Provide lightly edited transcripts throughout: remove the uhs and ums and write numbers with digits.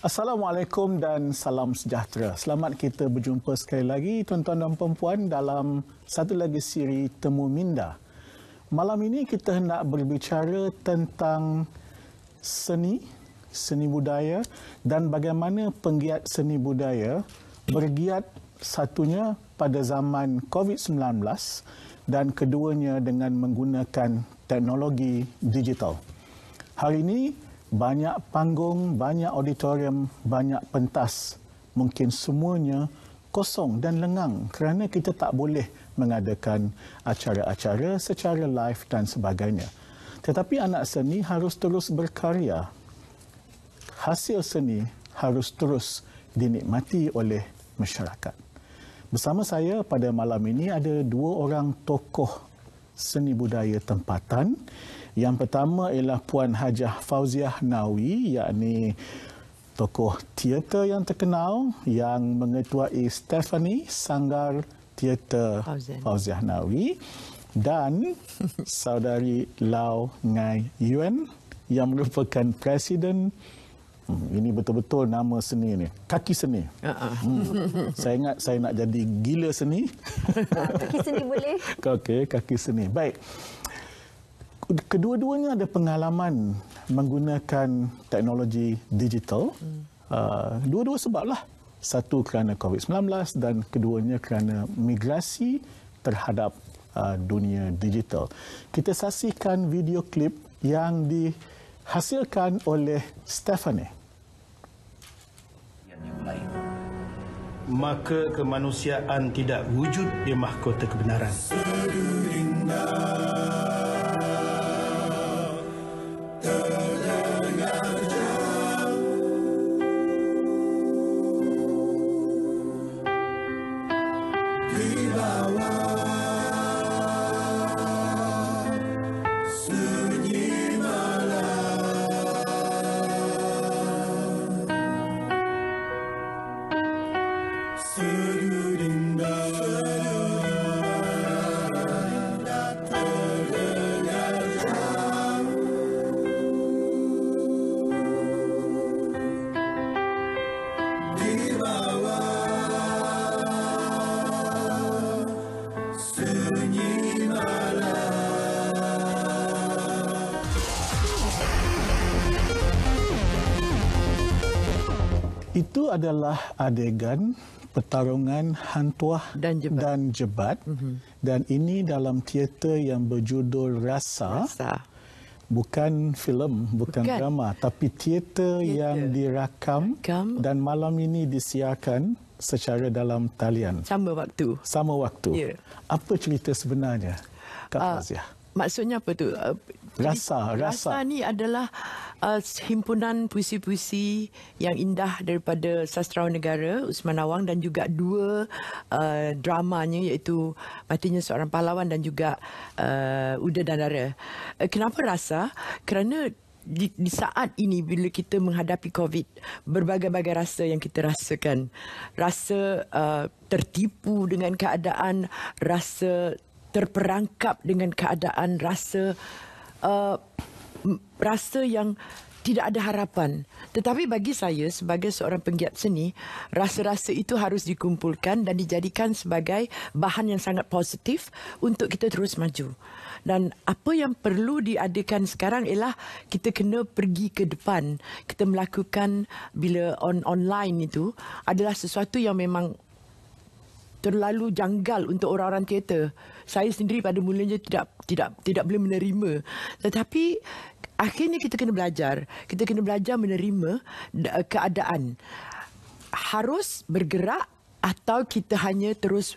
Assalamualaikum dan salam sejahtera. Selamat kita berjumpa sekali lagi tuan-tuan dan puan-puan dalam satu lagi siri Temu Minda. Malam ini kita hendak berbicara tentang seni budaya dan bagaimana penggiat seni budaya bergiat satunya pada zaman COVID-19 dan keduanya dengan menggunakan teknologi digital. Hari ini banyak panggung, banyak auditorium, banyak pentas. Mungkin semuanya kosong dan lengang kerana kita tak boleh mengadakan acara-acara secara live dan sebagainya. Tetapi anak seni harus terus berkarya. Hasil seni harus terus dinikmati oleh masyarakat. Bersama saya pada malam ini ada dua orang tokoh seni budaya tempatan. Yang pertama ialah Puan Hajah Fauziah Nawi, yakni tokoh teater yang terkenal yang mengetuai Stephanie Sanggar Teater Fauziah Nawi, dan saudari Lau Ngai Yuen yang merupakan Presiden. Ini betul-betul nama seni ni. Kaki seni. Saya ingat saya nak jadi gila seni. Kaki seni boleh. Okey, kaki seni. Baik. Kedua-duanya ada pengalaman menggunakan teknologi digital. Dua-dua sebablah. Satu kerana COVID-19 dan keduanya kerana migrasi terhadap dunia digital. Kita saksikan video klip yang dihasilkan oleh Stephanie. Maka kemanusiaan tidak wujud di mahkota kebenaran. Itu adalah adegan pertarungan hantuah dan jebat. Dan ini dalam teater yang berjudul Rasa. Bukan filem, bukan drama, tapi teater yang dirakam dan malam ini disiarkan secara dalam talian. Sama waktu. Sama waktu. Ya. Apa cerita sebenarnya, Kak Fauziah? Maksudnya apa tu? Rasa ni adalah himpunan puisi-puisi yang indah daripada sastrawan negara Usman Awang dan juga dua dramanya iaitu Matinya Seorang Pahlawan dan juga Uda dan Dara. Kenapa Rasa? Kerana di saat ini bila kita menghadapi COVID, berbagai-bagai rasa yang kita rasakan. Rasa tertipu dengan keadaan, rasa terperangkap dengan keadaan, rasa yang tidak ada harapan. Tetapi bagi saya sebagai seorang penggiat seni, rasa-rasa itu harus dikumpulkan dan dijadikan sebagai bahan yang sangat positif untuk kita terus maju. Dan apa yang perlu diadakan sekarang ialah kita kena pergi ke depan. Kita melakukan bila online itu adalah sesuatu yang memang terlalu janggal untuk orang-orang teater. Saya sendiri pada mulanya tidak boleh menerima. Tetapi akhirnya kita kena belajar. Kita kena belajar menerima keadaan. Harus bergerak atau kita hanya terus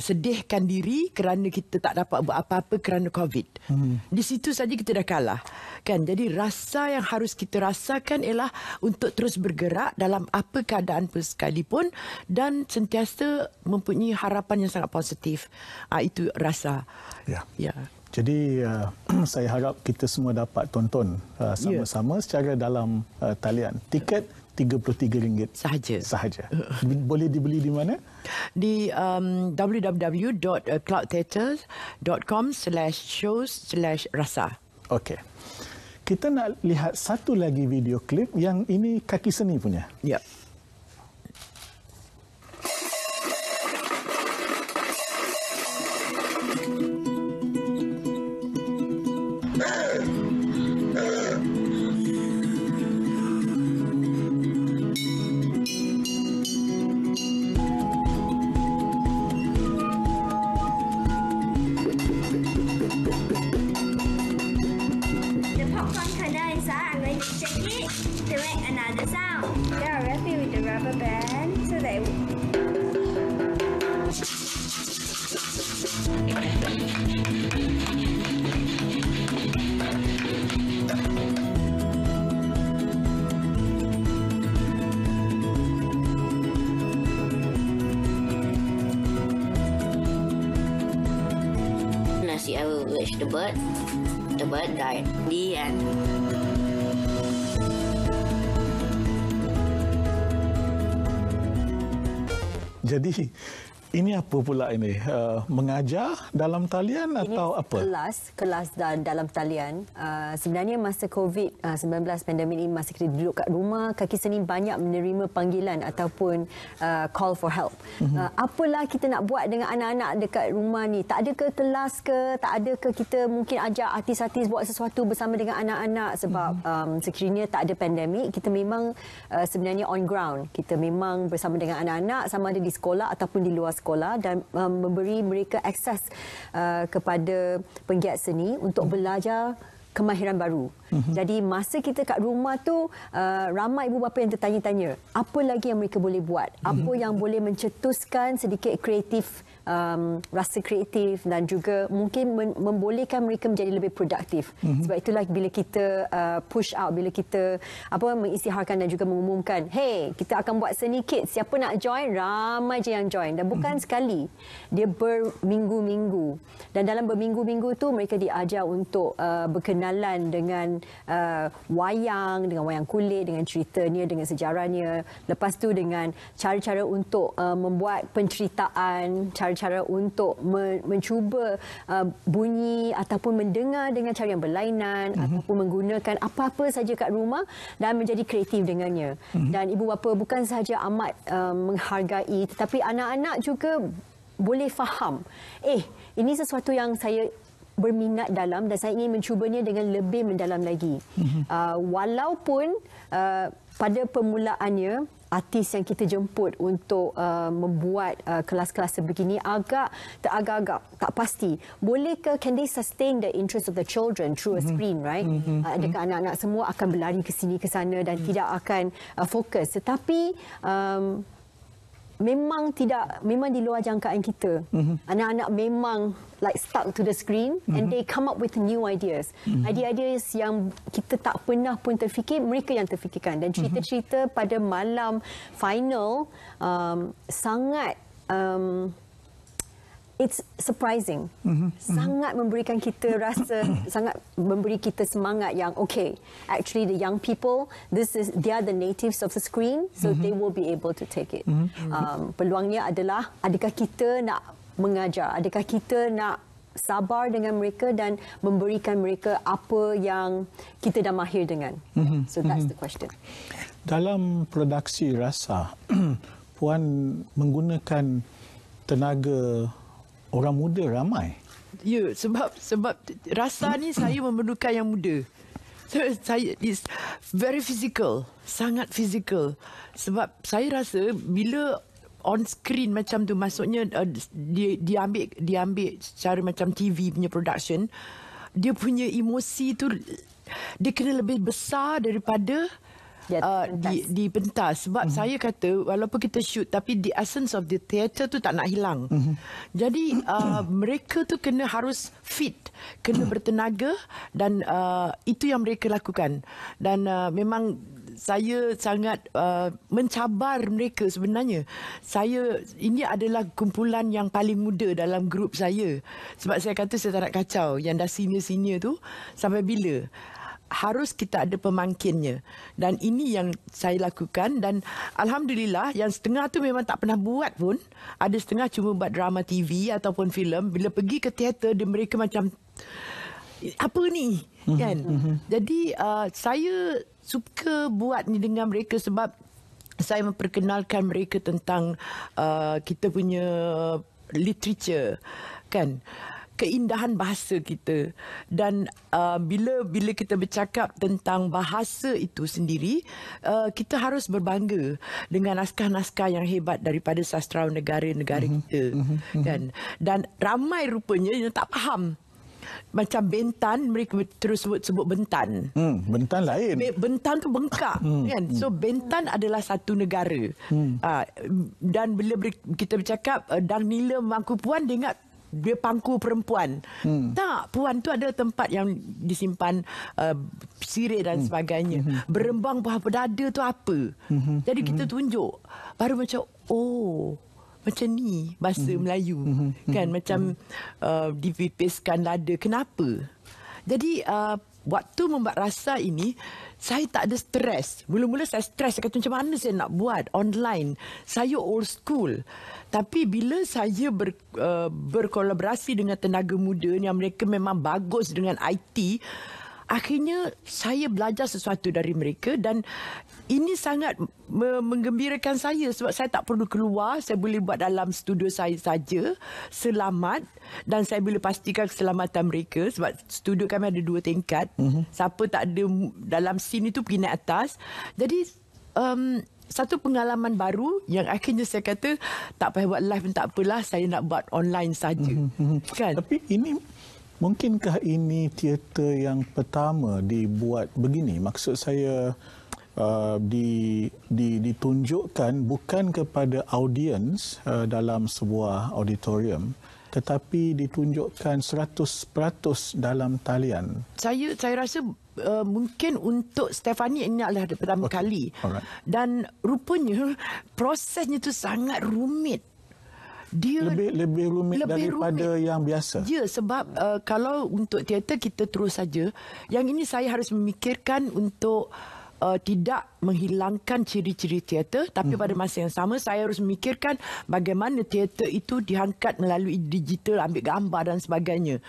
sedihkan diri kerana kita tak dapat buat apa-apa kerana COVID. Di situ saja kita dah kalah. Kan? Jadi rasa yang harus kita rasakan ialah untuk terus bergerak dalam apa keadaan pun sekalipun dan sentiasa mempunyai harapan yang sangat positif. Itu rasa. Ya. Jadi saya harap kita semua dapat tonton sama-sama secara dalam talian. Tiket RM33 sahaja. Boleh dibeli di mana? Di www.cloudtheatre.com/shows/rasa. Okey. Kita nak lihat satu lagi video klip yang ini kaki seni punya. Ya. The popcorn kernel inside, I'm going to shake it to make another sound. Then I'll wrap it with the rubber band so that Nasi I will wish the bird died. The end. Jadi ini apa pula ini? Mengajar dalam talian atau apa? Kelas dalam talian. Sebenarnya masa COVID-19 pandemik ini, masa kita duduk kat rumah, kaki seni banyak menerima panggilan ataupun call for help. Apalah kita nak buat dengan anak-anak dekat rumah ni? Tak ada ke kelas ke? Tak ada ke kita mungkin ajak artis-artis buat sesuatu bersama dengan anak-anak? Sebab sekiranya tak ada pandemik, kita memang sebenarnya on ground. Kita memang bersama dengan anak-anak, sama ada di sekolah ataupun di luar sekolah, dan memberi mereka akses kepada penggiat seni untuk belajar kemahiran baru. Jadi masa kita kat rumah tu, ramai ibu bapa yang tertanya-tanya, apa lagi yang mereka boleh buat? Apa yang boleh mencetuskan sedikit kreatif, rasa kreatif, dan juga mungkin membolehkan mereka menjadi lebih produktif. Sebab itulah bila kita push out, bila kita mengisytiharkan dan juga mengumumkan, hey, kita akan buat seni kids, siapa nak join? Ramai je yang join. Dan bukan sekali, dia berminggu-minggu. Dan dalam berminggu-minggu tu mereka diajar untuk berkenalan dengan wayang kulit, dengan ceritanya, dengan sejarahnya. Lepas tu dengan cara-cara untuk membuat penceritaan, cara untuk mencuba bunyi ataupun mendengar dengan cara yang berlainan, ataupun menggunakan apa-apa saja kat rumah dan menjadi kreatif dengannya. Dan ibu bapa bukan sahaja amat menghargai, tetapi anak-anak juga boleh faham, ini sesuatu yang saya berminat dalam dan saya ingin mencubanya dengan lebih mendalam lagi. Walaupun pada permulaannya artis yang kita jemput untuk membuat kelas-kelas sebegini agak tak pasti. Bolehkah, can they sustain the interest of the children through a screen, right? Adakah anak-anak semua akan berlari ke sini ke sana dan tidak akan fokus? Tetapi memang di luar jangkaan kita. Anak-anak memang stuck to the screen and they come up with new ideas. Ideas yang kita tak pernah pun terfikir, mereka yang terfikirkan. Dan cerita-cerita pada malam final sangat it's surprising. Sangat memberikan kita rasa, sangat memberi kita semangat yang actually the young people, they are the natives of the screen, so they will be able to take it. Peluangnya adalah, adakah kita nak mengajar, adakah kita nak sabar dengan mereka dan memberikan mereka apa yang kita dah mahir dengan. So that's the question. Dalam produksi Rasa, Puan menggunakan tenaga orang muda ramai. Ya, sebab Rasa ni saya memerlukan yang muda. Saya is very physical, sangat physical. Sebab saya rasa bila on screen macam tu, maksudnya dia ambil secara macam TV punya production, dia punya emosi tu dia kena lebih besar daripada di pentas. Sebab saya kata walaupun kita shoot, tapi the essence of the theatre tu tak nak hilang. Jadi mereka tu harus fit, kena bertenaga, dan itu yang mereka lakukan. Dan memang saya sangat mencabar mereka sebenarnya. Ini adalah kumpulan yang paling muda dalam grup saya. Sebab saya kata saya tak nak kacau yang dah senior-senior tu sampai bila. Harus kita ada pemangkinnya. Dan ini yang saya lakukan. Dan Alhamdulillah, yang setengah tu memang tak pernah buat pun. Ada setengah cuma buat drama TV ataupun filem. Bila pergi ke teater, mereka macam apa ni kan. Jadi saya suka buat ni dengan mereka sebab saya memperkenalkan mereka tentang kita punya literature kan, keindahan bahasa kita. Dan bila kita bercakap tentang bahasa itu sendiri, kita harus berbangga dengan naskah-naskah yang hebat daripada sastrawan negara-negara kita kan. Dan ramai rupanya yang tak faham. Macam Bentan, mereka terus sebut Bentan. Bentan lain. Bentan tu bengkak kan. So Bentan adalah satu negara. Dan bila kita bercakap dan Nila Mangku Puan, dia ingat dia pangku perempuan. Tak, Puan tu adalah tempat yang disimpan sirih dan sebagainya. Berembang buah perdada tu apa? Jadi kita tunjuk. Baru macam, oh, macam ni bahasa Melayu. Kan, macam dipipiskan lada. Kenapa? Jadi waktu membuat rasa ini, saya tak ada stres. Mula-mula saya stres. Saya kata macam mana saya nak buat online. Saya old school. Tapi bila saya berkolaborasi dengan tenaga muda yang mereka memang bagus dengan IT, akhirnya saya belajar sesuatu dari mereka dan ini sangat menggembirakan saya sebab saya tak perlu keluar. Saya boleh buat dalam studio saya saja, selamat, dan saya boleh pastikan keselamatan mereka sebab studio kami ada 2 tingkat. Siapa tak ada dalam scene itu pergi naik atas. Jadi satu pengalaman baru yang akhirnya saya kata tak payah buat live pun tak apalah, saya nak buat online saja. Kan? Tapi ini, mungkinkah ini teater yang pertama dibuat begini? Maksud saya ditunjukkan bukan kepada audiens dalam sebuah auditorium, tetapi ditunjukkan 100% dalam talian. Saya rasa mungkin untuk Stephanie ini adalah pertama kali. Alright. Dan rupanya prosesnya tu sangat rumit. Dia lebih rumit daripada yang biasa. Ya, sebab kalau untuk teater kita terus saja, yang ini saya harus memikirkan untuk tidak menghilangkan ciri-ciri teater, tapi pada masa yang sama saya harus memikirkan bagaimana teater itu diangkat melalui digital, ambil gambar dan sebagainya.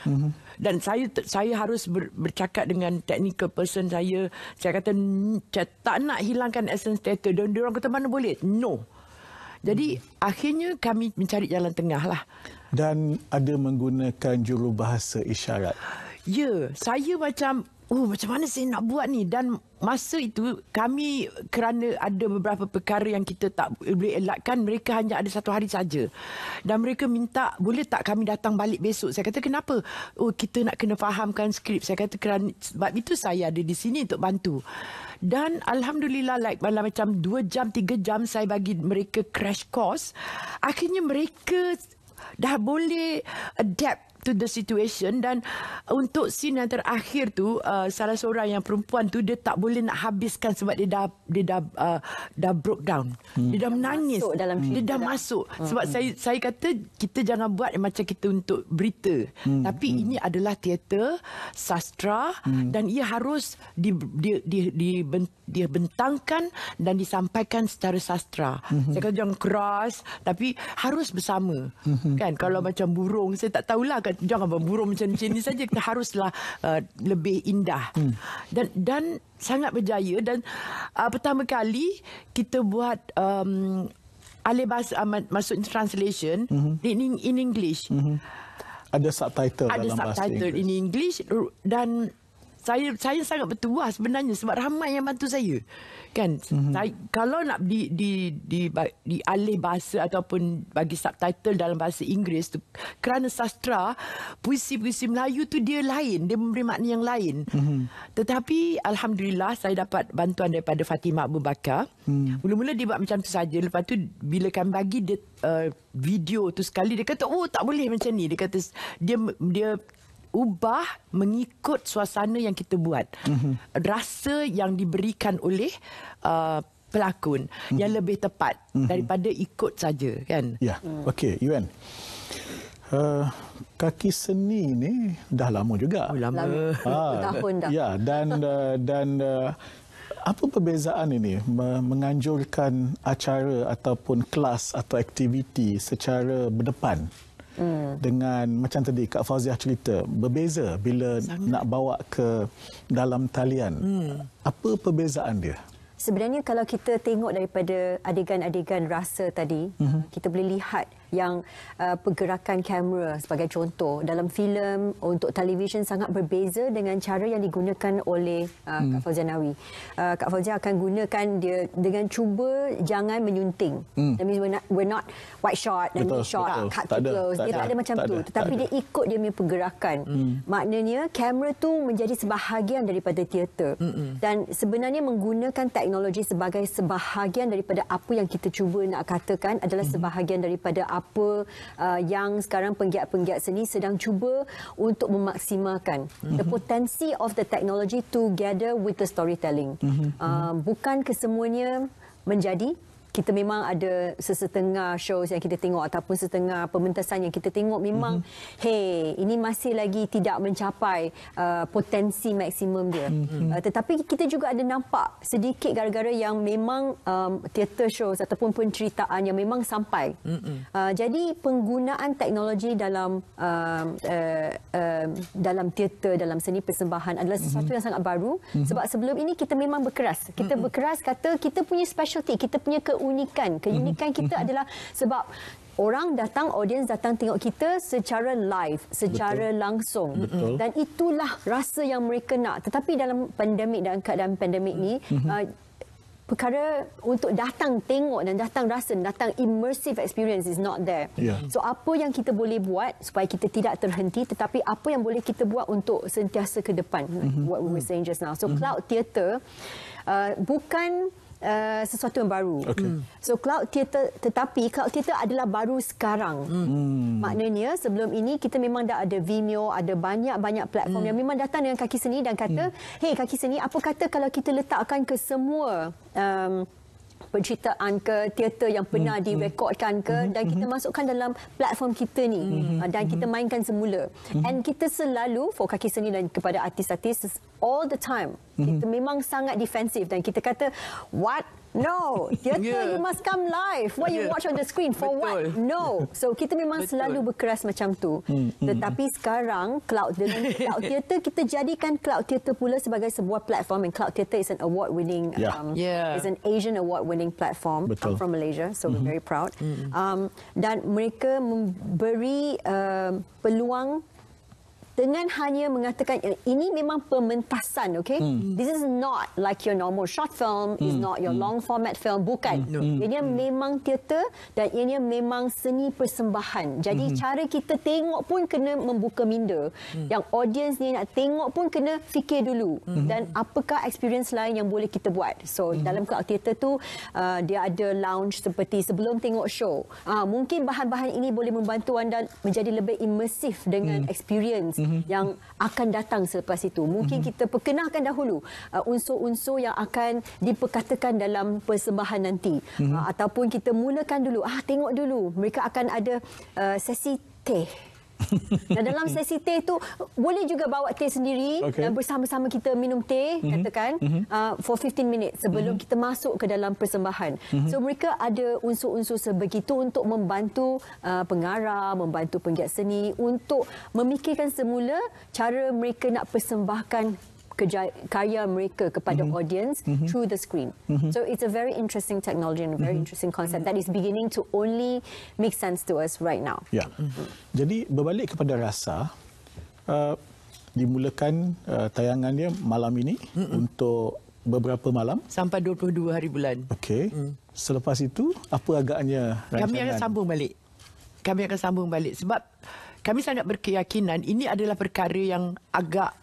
Dan saya harus bercakap dengan technical person saya. Saya kata tak nak hilangkan essence teater. Dan diorang kata mana boleh? No. Jadi akhirnya kami mencari jalan tengah lah. Dan ada menggunakan jurubahasa isyarat. Ya, saya macam macam mana saya nak buat ni? Dan masa itu kami, kerana ada beberapa perkara yang kita tak boleh elakkan, mereka hanya ada 1 hari saja. Dan mereka minta, boleh tak kami datang balik besok? Saya kata kenapa? Kita nak kena fahamkan skrip. Saya kata kerana sebab itu saya ada di sini untuk bantu. Dan alhamdulillah, macam 2 jam, 3 jam saya bagi mereka crash course. Akhirnya mereka dah boleh adapt to the situation. Dan untuk scene yang terakhir tu, salah seorang yang perempuan tu, dia tak boleh nak habiskan sebab dia dah broke down. Dia dah menangis. Dia dah masuk. Sebab saya kata kita jangan buat macam kita untuk berita. Tapi ini adalah teater sastra dan ia harus dibentangkan dan disampaikan secara sastra. Saya kata jangan keras, tapi harus bersama. Kan, kalau macam burung, saya tak tahulah, jangan burung macam ni saja. Kita haruslah lebih indah. Dan sangat berjaya. Dan pertama kali kita buat alih bahasa, maksud translation in English. Ada subtitle dalam bahasa Inggeris. Ada subtitle in English. Dan saya sangat bertuah sebenarnya sebab ramai yang bantu saya. Kan, kalau nak dialih bahasa ataupun bagi subtitle dalam bahasa Inggeris tu, kerana sastra, puisi-puisi Melayu tu dia lain, dia memberi makna yang lain. Tetapi alhamdulillah saya dapat bantuan daripada Fatimah Abu Bakar. Mula-mula dia buat macam tu saja. Lepas tu bila kami bagi dia video tu sekali, dia kata tak boleh macam ni. Dia kata dia ubah mengikut suasana yang kita buat. Rasa yang diberikan oleh pelakon yang lebih tepat daripada ikut saja, kan? Ya. Okey, Yuan. Kaki seni ni dah lama juga. Lama. Tahun dah. Ya, dan apa perbezaan ini menganjurkan acara ataupun kelas atau aktiviti secara berdepan dengan macam tadi Kak Fauziah cerita, berbeza bila nak bawa ke dalam talian. Apa perbezaan dia? Sebenarnya kalau kita tengok daripada adegan-adegan rasa tadi, kita boleh lihat yang pergerakan kamera sebagai contoh dalam filem untuk televisyen sangat berbeza dengan cara yang digunakan oleh Kak Fauziah Nawi. Kak Fauziah akan gunakan dia dengan cuba jangan menyunting. That means we're not white shot dan mid shot, cut to close. Dia tak ada macam tu. Tetapi dia ikut dia punya pergerakan. Maknanya kamera tu menjadi sebahagian daripada teater. Dan sebenarnya menggunakan teknologi sebagai sebahagian daripada apa yang kita cuba nak katakan adalah sebahagian daripada apa yang sekarang penggiat-penggiat seni sedang cuba untuk memaksimalkan the potensi of the technology together with the storytelling. Bukan kesemuanya menjadi. Kita memang ada sesetengah shows yang kita tengok ataupun setengah pementasan yang kita tengok memang ini masih lagi tidak mencapai potensi maksimum dia. Tetapi kita juga ada nampak sedikit gara-gara yang memang theatre shows ataupun penceritaan yang memang sampai. Jadi penggunaan teknologi dalam teater, dalam seni persembahan adalah sesuatu yang sangat baru. Sebab sebelum ini kita memang berkeras. Kita berkeras kata kita punya specialty, kita punya keunikan kita adalah sebab orang datang, audience datang tengok kita secara live, secara langsung. Dan itulah rasa yang mereka nak. Tetapi dalam pandemik dan keadaan pandemik ni, perkara untuk datang tengok dan datang rasa, datang immersive experience is not there. So apa yang kita boleh buat supaya kita tidak terhenti, tetapi apa yang boleh kita buat untuk sentiasa ke depan, what we were saying just now. So cloud theatre bukan sesuatu yang baru. So cloud theatre, tetapi cloud theatre adalah baru sekarang. Maknanya sebelum ini kita memang dah ada Vimeo, ada banyak-banyak platform yang memang datang dengan Kaki Seni dan kata, hey Kaki Seni, apa kata kalau kita letakkan ke semua penceritaan ke teater yang pernah direkodkan ke dan kita masukkan dalam platform kita ni dan kita mainkan semula. And kita selalu for Kaki Seni dan kepada artis-artis all the time kita memang sangat defensif dan kita kata what? No, theater you must come live. What you watch on the screen for what? No. So kita memang selalu berkeras macam tu. Tetapi sekarang dengan cloud theater kita jadikan cloud theater pula sebagai sebuah platform, and cloud theater is an award-winning, is an Asian award-winning platform from Malaysia. So we're very proud. Dan mereka memberi peluang dengan hanya mengatakan ini memang pementasan, okay? This is not like your normal short film, is not your long format film, bukan. Ini memang teater dan ini memang seni persembahan. Jadi cara kita tengok pun kena membuka minda. Yang audience ni nak tengok pun kena fikir dulu. Dan apakah experience lain yang boleh kita buat. So dalam cloud theater tu dia ada lounge seperti sebelum tengok show. Mungkin bahan-bahan ini boleh membantu anda menjadi lebih imersif dengan experience yang akan datang selepas itu. Mungkin kita perkenalkan dahulu unsur-unsur yang akan diperkatakan dalam persembahan nanti. Ataupun kita mulakan dulu, tengok dulu. Mereka akan ada sesi teh. Dan dalam sesi teh tu boleh juga bawa teh sendiri dan bersama-sama kita minum teh, katakan for 15 minutes sebelum kita masuk ke dalam persembahan. So mereka ada unsur-unsur sebegitu untuk membantu pengarah, membantu penggiat seni untuk memikirkan semula cara mereka nak persembahkan karya mereka kepada audience through the screen. So it's a very interesting technology and a very interesting concept that is beginning to only make sense to us right now. Jadi berbalik kepada rasa, dimulakan tayangannya malam ini untuk beberapa malam sampai 22 hari bulan. Okey. Selepas itu apa agaknya rancangan? Kami akan sambung balik sebab kami sangat berkeyakinan ini adalah perkara yang agak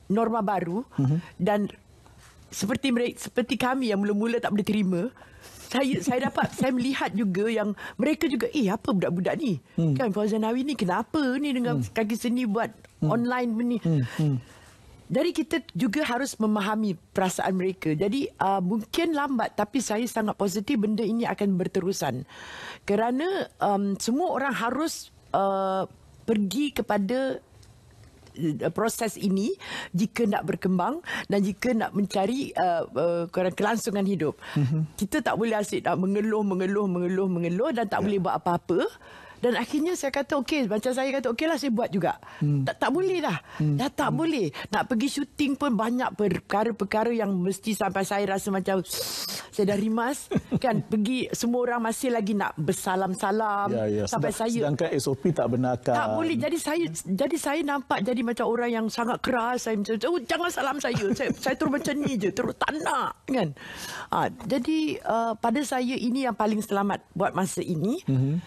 norma baru dan seperti kami yang mula-mula tak boleh terima, saya melihat juga yang mereka juga apa budak-budak ni kan, Fauziah Nawi ni kenapa ni dengan Kaki Seni buat online ni. Jadi kita juga harus memahami perasaan mereka. Jadi mungkin lambat tapi saya sangat positif benda ini akan berterusan kerana semua orang harus pergi kepada proses ini jika nak berkembang dan jika nak mencari kelangsungan hidup. Kita tak boleh asyik nak mengeluh dan tak boleh buat apa-apa. Dan akhirnya saya kata okey, macam saya kata okeylah saya buat juga. Tak boleh dah. Dah tak boleh. Nak pergi syuting pun banyak perkara-perkara yang mesti sampai saya rasa macam saya dah rimas kan. Pergi semua orang masih lagi nak bersalam-salam sampai saya sedangkan SOP tak benarkan. Tak boleh. Jadi saya nampak jadi macam orang yang sangat keras. Saya macam jangan salam saya. Saya terus macam ni je, terus tak nak kan. Jadi pada saya ini yang paling selamat buat masa ini.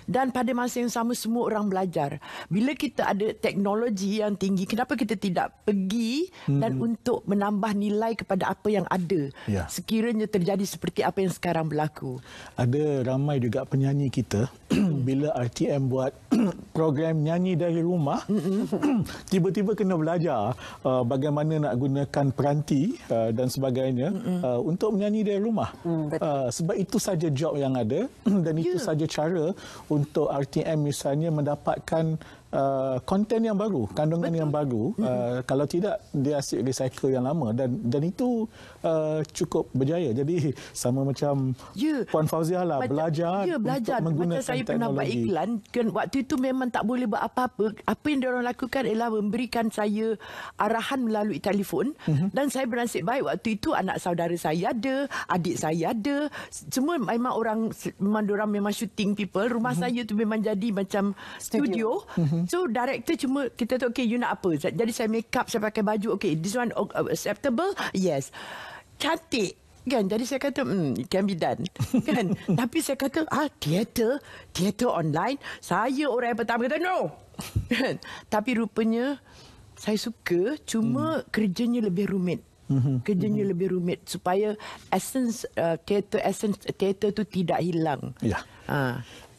Dan pada masa yang sama semua orang belajar. Bila kita ada teknologi yang tinggi, kenapa kita tidak pergi dan untuk menambah nilai kepada apa yang ada sekiranya terjadi seperti apa yang sekarang berlaku. Ada ramai juga penyanyi kita bila RTM buat program nyanyi dari rumah, tiba-tiba kena belajar bagaimana nak gunakan peranti dan sebagainya untuk menyanyi dari rumah. Sebab itu saja job yang ada dan itu saja cara untuk RTM misalnya mendapatkan konten yang baru, kandungan yang baru. Kalau tidak, dia asyik recycle yang lama dan itu cukup berjaya. Jadi sama macam Puan Fauziah lah, belajar untuk menggunakan macam saya teknologi. pernah buat iklan kan, waktu itu memang tak boleh buat apa-apa. Apa yang diorang lakukan ialah memberikan saya arahan melalui telefon dan saya bernasib baik waktu itu anak saudara saya ada, adik saya ada, semua memang diorang memang shooting people. Rumah saya tu memang jadi macam studio. So director cuma kita tu okay, you nak apa? Jadi saya make up, saya pakai baju, okay, this one acceptable? Yes. Cantik kan. Jadi saya kata it can be done kan. Tapi saya kata teater online, saya orang yang pertama kata no kan. Tapi rupanya saya suka, cuma kerjanya lebih rumit. Kerjanya lebih rumit supaya essence teater tu tidak hilang.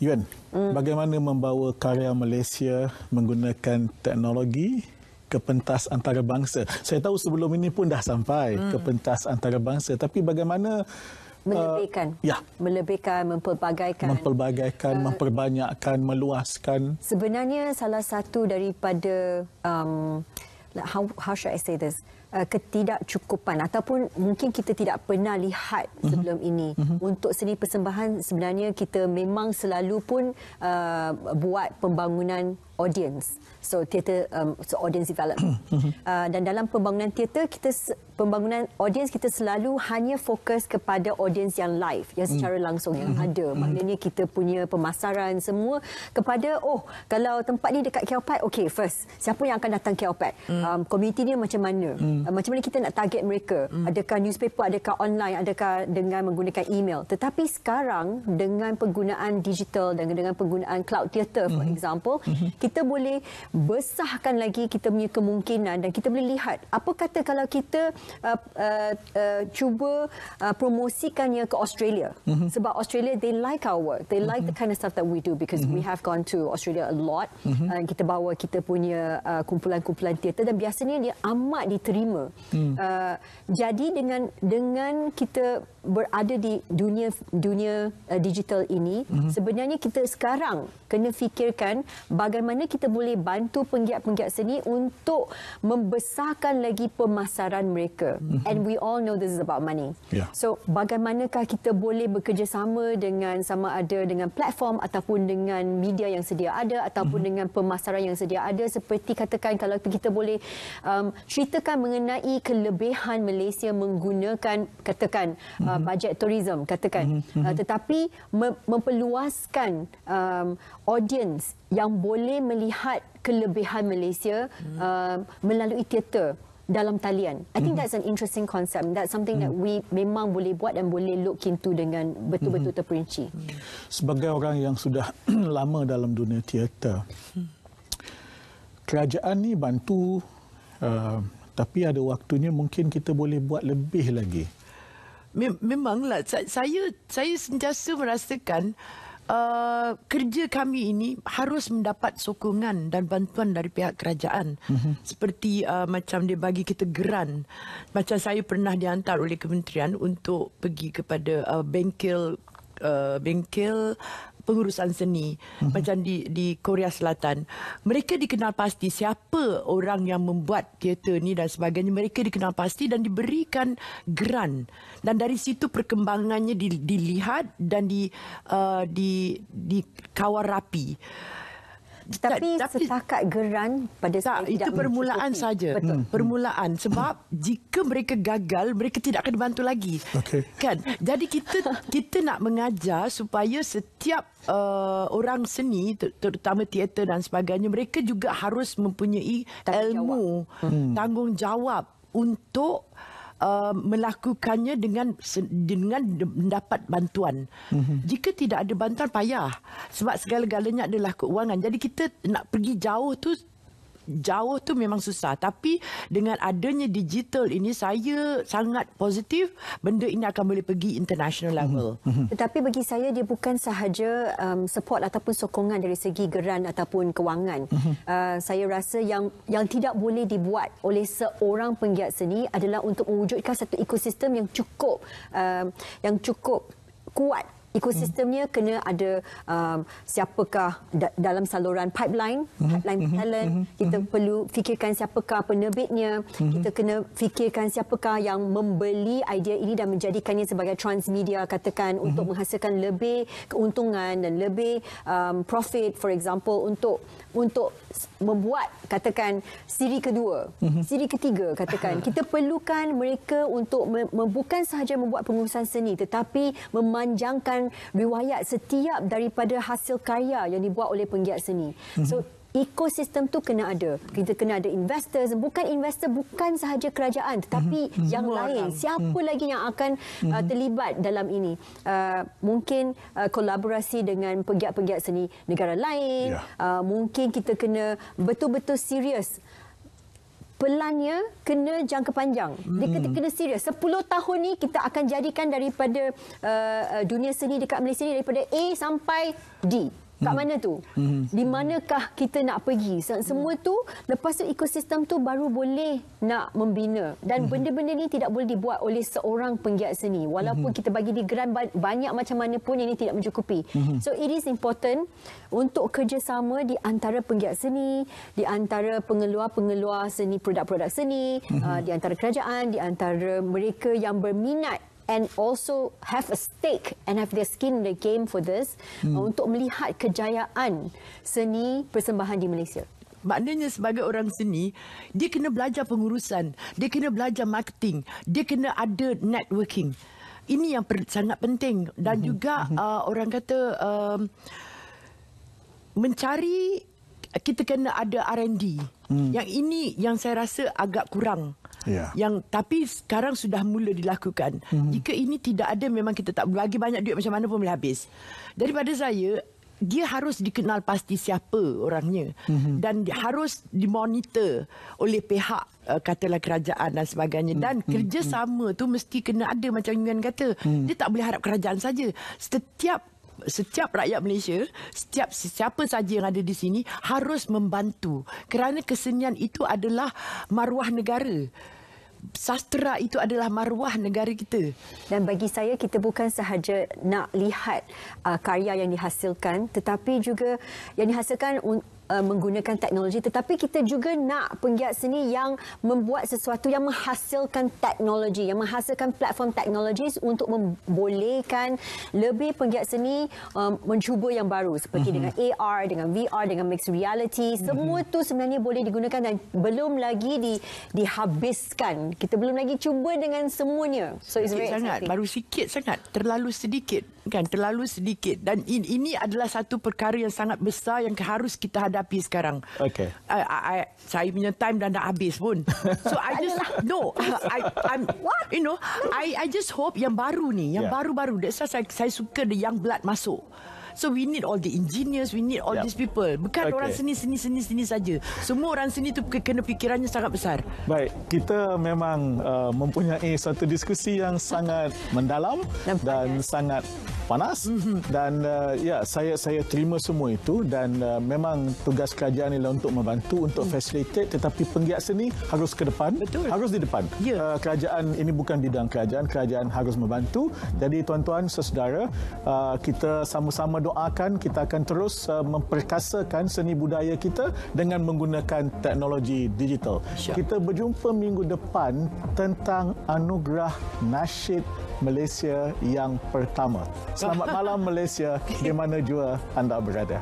Yuan, bagaimana membawa karya Malaysia menggunakan teknologi ke pentas antarabangsa? Saya tahu sebelum ini pun dah sampai ke pentas antarabangsa, tapi bagaimana melebihkan, mempelbagaikan, memperbanyakkan, meluaskan? Sebenarnya salah satu daripada how should I say this? Ketidakcukupan ataupun mungkin kita tidak pernah lihat sebelum ini untuk seni persembahan. Sebenarnya kita memang selalu pun buat pembangunan audience, so theater, audience development. Dan dalam pembangunan teater kita, pembangunan audience kita selalu hanya fokus kepada audience yang live, yang secara langsung yang ada. Maknanya kita punya pemasaran semua kepada kalau tempat ni dekat KL Park, okay, first siapa yang akan datang KL Park, community dia macam mana, macam mana kita nak target mereka, adakah newspaper, adakah online, adakah dengan menggunakan email. Tetapi sekarang dengan penggunaan digital dan dengan penggunaan cloud theater for example, kita boleh besarkan lagi kita punya kemungkinan dan kita boleh lihat apa kata kalau kita cuba promosikannya ke Australia. Sebab Australia, they like our work, they like the kind of stuff that we do because we have gone to Australia a lot. Kita bawa kita punya kumpulan-kumpulan teater dan biasanya dia amat diterima. Jadi dengan kita berada di dunia digital ini, sebenarnya kita sekarang kena fikirkan bagaimana kita boleh bantu penggiat-penggiat seni untuk membesarkan lagi pemasaran mereka. And we all know this is about money. So bagaimanakah kita boleh bekerjasama dengan sama ada dengan platform ataupun dengan media yang sedia ada ataupun dengan pemasaran yang sedia ada, seperti katakan kalau kita boleh ceritakan mengenai kelebihan Malaysia menggunakan katakan bajet tourism katakan, tetapi memperluaskan audience yang boleh melihat kelebihan Malaysia melalui teater dalam talian. I think that's an interesting concept. That's something that we memang boleh buat dan boleh look into dengan betul-betul terperinci. Sebagai orang yang sudah lama dalam dunia teater, kerajaan ni bantu, tapi ada waktunya mungkin kita boleh buat lebih lagi. Memanglah saya sentiasa merasakan kerja kami ini harus mendapat sokongan dan bantuan dari pihak kerajaan. Seperti macam dia bagi kita geran. Macam saya pernah dihantar oleh kementerian untuk pergi kepada bengkel pengurusan seni macam di Korea Selatan. Mereka dikenal pasti siapa orang yang membuat teater ni dan sebagainya. Mereka dikenal pasti dan diberikan grant. Dan dari situ perkembangannya dilihat dan dikawal rapi. Tapi setakat geran pada saya itu tidak permulaan mencukupi. saja. Betul. Permulaan, sebab jika mereka gagal, mereka tidak akan dibantu lagi. Okey. Kan? Jadi kita nak mengajar supaya setiap orang seni, terutama teater dan sebagainya, mereka juga harus mempunyai ilmu, tanggungjawab untuk melakukannya dengan mendapat bantuan. Jika tidak ada bantuan, payah. Sebab segala-galanya adalah keuangan. Jadi kita nak pergi jauh tu memang susah. Tapi dengan adanya digital ini, saya sangat positif benda ini akan boleh pergi international level. Tetapi bagi saya dia bukan sahaja support ataupun sokongan dari segi geran ataupun kewangan. Saya rasa yang tidak boleh dibuat oleh seorang penggiat seni adalah untuk mewujudkan satu ekosistem yang cukup kuat. Ekosistemnya kena ada siapakah dalam saluran pipeline talent. Kita perlu fikirkan siapakah penerbitnya. Kita kena fikirkan siapakah yang membeli idea ini dan menjadikannya sebagai transmedia, katakan, untuk menghasilkan lebih keuntungan dan lebih profit, for example, untuk membuat, katakan, siri kedua, siri ketiga, katakan. Kita perlukan mereka untuk bukan sahaja membuat pengurusan seni tetapi memanjangkan riwayat setiap daripada hasil karya yang dibuat oleh penggiat seni. So ekosistem tu kena ada. Kita kena ada investors, bukan sahaja kerajaan tetapi yang lain. Siapa lagi yang akan terlibat dalam ini? Mungkin kolaborasi dengan penggiat-penggiat seni negara lain. Mungkin kita kena betul-betul serius. Pelannya kena jangka panjang. Dia kena serius. 10 tahun ni kita akan jadikan daripada dunia seni dekat Malaysia ni daripada A sampai D. Kat mana tu? Di manakah kita nak pergi? Semua tu, lepas tu ekosistem tu baru boleh nak membina. Dan benda-benda ni tidak boleh dibuat oleh seorang penggiat seni. Walaupun kita bagi di grant banyak macam mana pun, ini tidak mencukupi. So it is important untuk kerjasama di antara penggiat seni, di antara pengeluar-pengeluar seni, produk-produk seni, di antara kerajaan, di antara mereka yang berminat and also have a stake and have their skin in the game for this, untuk melihat kejayaan seni persembahan di Malaysia. Maknanya sebagai orang seni, dia kena belajar pengurusan, dia kena belajar marketing, dia kena ada networking. Ini yang sangat penting. Dan juga orang kata mencari, kita kena ada R&D. Yang ini yang saya rasa agak kurang. Tapi sekarang sudah mula dilakukan. Jika ini tidak ada, memang kita tak bagi banyak duit macam mana pun boleh habis. Daripada saya, dia harus dikenal pasti siapa orangnya. Dan dia harus dimonitor oleh pihak katalah kerajaan dan sebagainya. Dan kerjasama tu mesti kena ada, macam Yuan kata. Dia tak boleh harap kerajaan saja. Setiap rakyat Malaysia, siapa saja yang ada di sini harus membantu. Kerana kesenian itu adalah maruah negara. Sastera itu adalah maruah negara kita. Dan bagi saya, kita bukan sahaja nak lihat karya yang dihasilkan, tetapi juga yang dihasilkan menggunakan teknologi, tetapi kita juga nak penggiat seni yang membuat sesuatu yang menghasilkan teknologi, yang menghasilkan platform teknologi untuk membolehkan lebih penggiat seni mencuba yang baru, seperti dengan AR, dengan VR, dengan mixed reality. Semua tu sebenarnya boleh digunakan dan belum lagi dihabiskan. Kita belum lagi cuba dengan semuanya. So it's very sangat, baru sikit sangat, terlalu sedikit kan, terlalu sedikit. Dan ini adalah satu perkara yang sangat besar yang harus kita hadapi sekarang. Okay. Saya punya time dah nak habis pun. So I just I just hope yang baru ni, yang baru-baru. That's why saya suka the young blood masuk. So we need all the engineers, we need all these people. Bukan orang seni saja. Semua orang seni tu kena fikirannya sangat besar. Baik, kita memang mempunyai satu diskusi yang sangat mendalam dan sangat panas. Dan saya terima semua itu, dan memang tugas kerajaan ialah untuk membantu, untuk facilitate, tetapi penggiat seni harus ke depan. Betul. Harus di depan. Kerajaan ini bukan bidang kerajaan harus membantu. Jadi tuan-tuan, saudara, kita sama-sama Mama doakan kita akan terus memperkasakan seni budaya kita dengan menggunakan teknologi digital. Kita berjumpa minggu depan tentang anugerah nasyid Malaysia yang pertama. Selamat malam Malaysia, di mana jua anda berada.